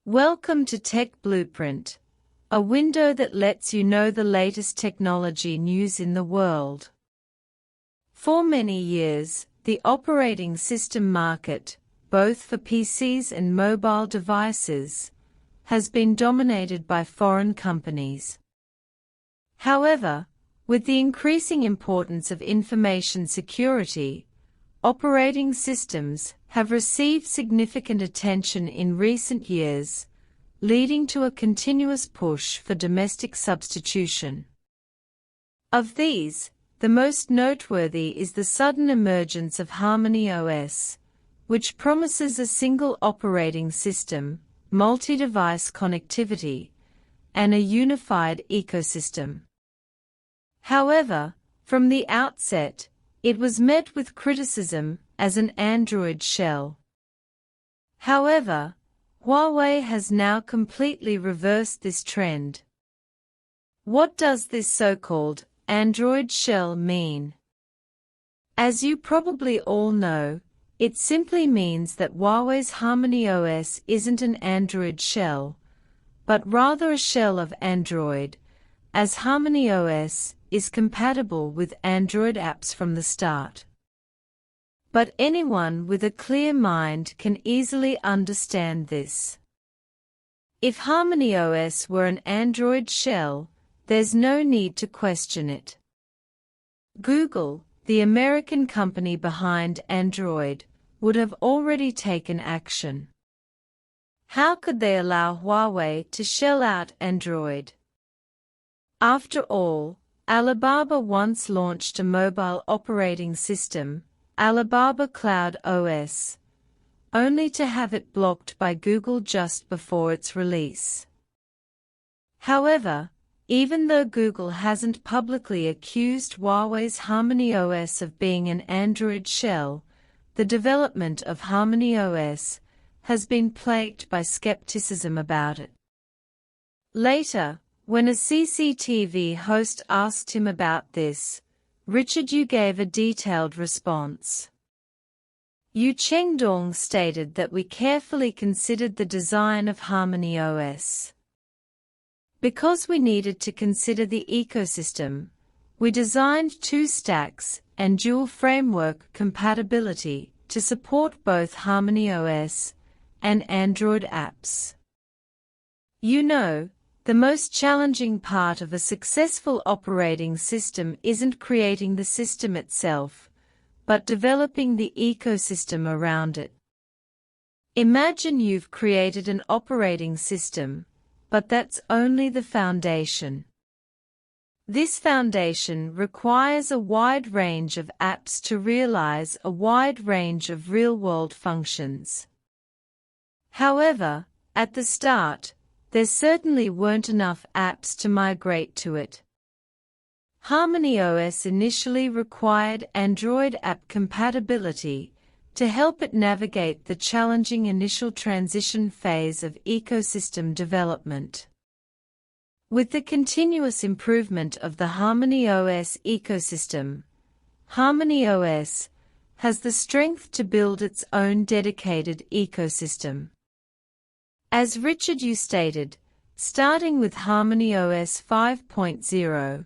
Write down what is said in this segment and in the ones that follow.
Welcome to Tech Blueprint, a window that lets you know the latest technology news in the world. For many years, the operating system market, both for PCs and mobile devices, has been dominated by foreign companies. However, with the increasing importance of information security, operating systems have received significant attention in recent years, leading to a continuous push for domestic substitution. Of these, the most noteworthy is the sudden emergence of HarmonyOS, which promises a single operating system, multi-device connectivity, and a unified ecosystem. However, from the outset, it was met with criticism as an Android shell. However, Huawei has now completely reversed this trend. What does this so-called Android shell mean? As you probably all know, it simply means that Huawei's HarmonyOS isn't an Android shell, but rather a shell of Android, as HarmonyOS is compatible with Android apps from the start. But anyone with a clear mind can easily understand this. If HarmonyOS were an Android shell, there's no need to question it. Google, the American company behind Android, would have already taken action. How could they allow Huawei to shell out Android? After all, Alibaba once launched a mobile operating system, Alibaba Cloud OS, only to have it blocked by Google just before its release. However, even though Google hasn't publicly accused Huawei's HarmonyOS of being an Android shell, the development of HarmonyOS has been plagued by skepticism about it. Later, when a CCTV host asked him about this, Richard Yu gave a detailed response. Yu Chengdong stated that we carefully considered the design of HarmonyOS. Because we needed to consider the ecosystem, we designed two stacks and dual framework compatibility to support both HarmonyOS and Android apps. You know, the most challenging part of a successful operating system isn't creating the system itself, but developing the ecosystem around it. Imagine you've created an operating system, but that's only the foundation. This foundation requires a wide range of apps to realize a wide range of real-world functions. However, at the start, there certainly weren't enough apps to migrate to it. HarmonyOS initially required Android app compatibility to help it navigate the challenging initial transition phase of ecosystem development. With the continuous improvement of the HarmonyOS ecosystem, HarmonyOS has the strength to build its own dedicated ecosystem. As Richard Yu stated, starting with HarmonyOS 5.0,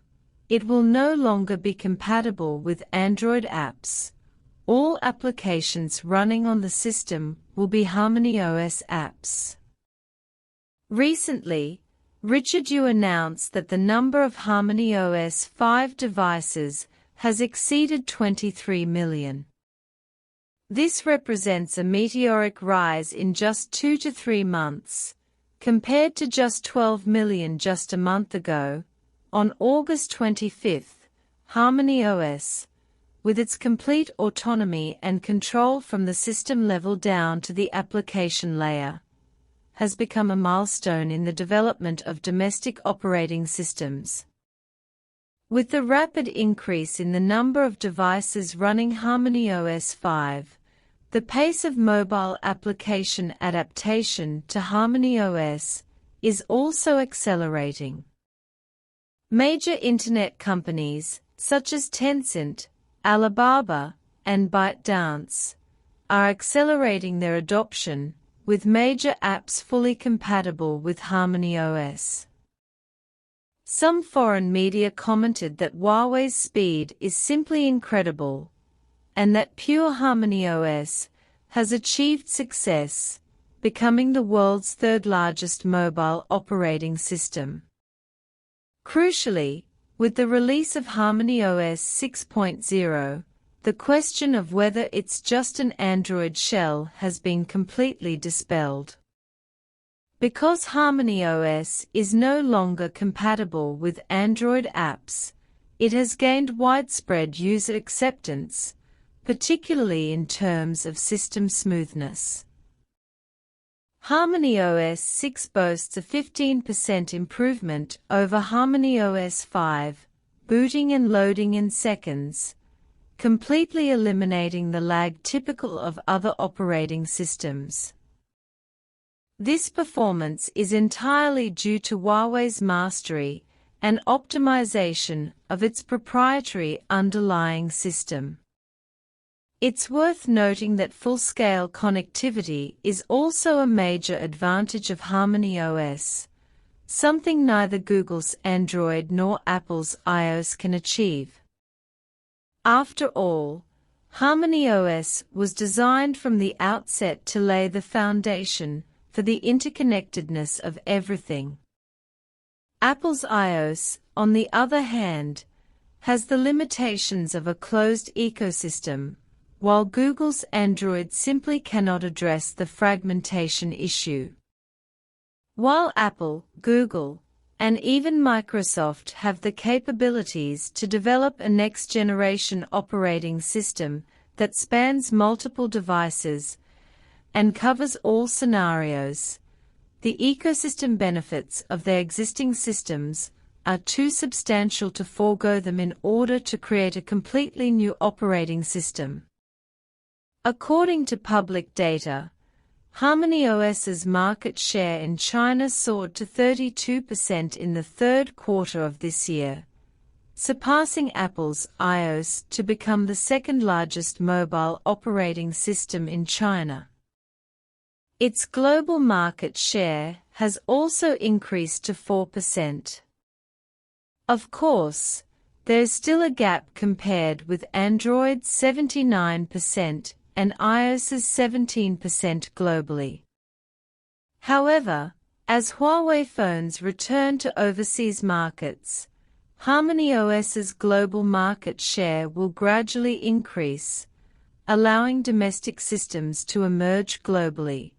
it will no longer be compatible with Android apps. All applications running on the system will be HarmonyOS apps. Recently, Richard Yu announced that the number of HarmonyOS 5 devices has exceeded 23 million. This represents a meteoric rise in just 2 to 3 months, compared to just 12 million just a month ago. On August 25, HarmonyOS, with its complete autonomy and control from the system level down to the application layer, has become a milestone in the development of domestic operating systems. With the rapid increase in the number of devices running HarmonyOS 5, the pace of mobile application adaptation to HarmonyOS is also accelerating. Major internet companies, such as Tencent, Alibaba, and ByteDance, are accelerating their adoption, with major apps fully compatible with HarmonyOS. Some foreign media commented that Huawei's speed is simply incredible, and that pure HarmonyOS has achieved success, becoming the world's third-largest mobile operating system. Crucially, with the release of HarmonyOS 6.0, the question of whether it's just an Android shell has been completely dispelled. Because HarmonyOS is no longer compatible with Android apps, it has gained widespread user acceptance, particularly in terms of system smoothness. HarmonyOS 6 boasts a 15% improvement over HarmonyOS 5, booting and loading in seconds, completely eliminating the lag typical of other operating systems. This performance is entirely due to Huawei's mastery and optimization of its proprietary underlying system. It's worth noting that full-scale connectivity is also a major advantage of HarmonyOS, something neither Google's Android nor Apple's iOS can achieve. After all, HarmonyOS was designed from the outset to lay the foundation for the interconnectedness of everything. Apple's iOS, on the other hand, has the limitations of a closed ecosystem, while Google's Android simply cannot address the fragmentation issue. While Apple, Google, and even Microsoft have the capabilities to develop a next-generation operating system that spans multiple devices and covers all scenarios, the ecosystem benefits of their existing systems are too substantial to forego them in order to create a completely new operating system. According to public data, HarmonyOS's market share in China soared to 32% in the third quarter of this year, surpassing Apple's iOS to become the second-largest mobile operating system in China. Its global market share has also increased to 4%. Of course, there's still a gap compared with Android's 79% and iOS's 17% globally. However, as Huawei phones return to overseas markets, HarmonyOS's global market share will gradually increase, allowing domestic systems to emerge globally.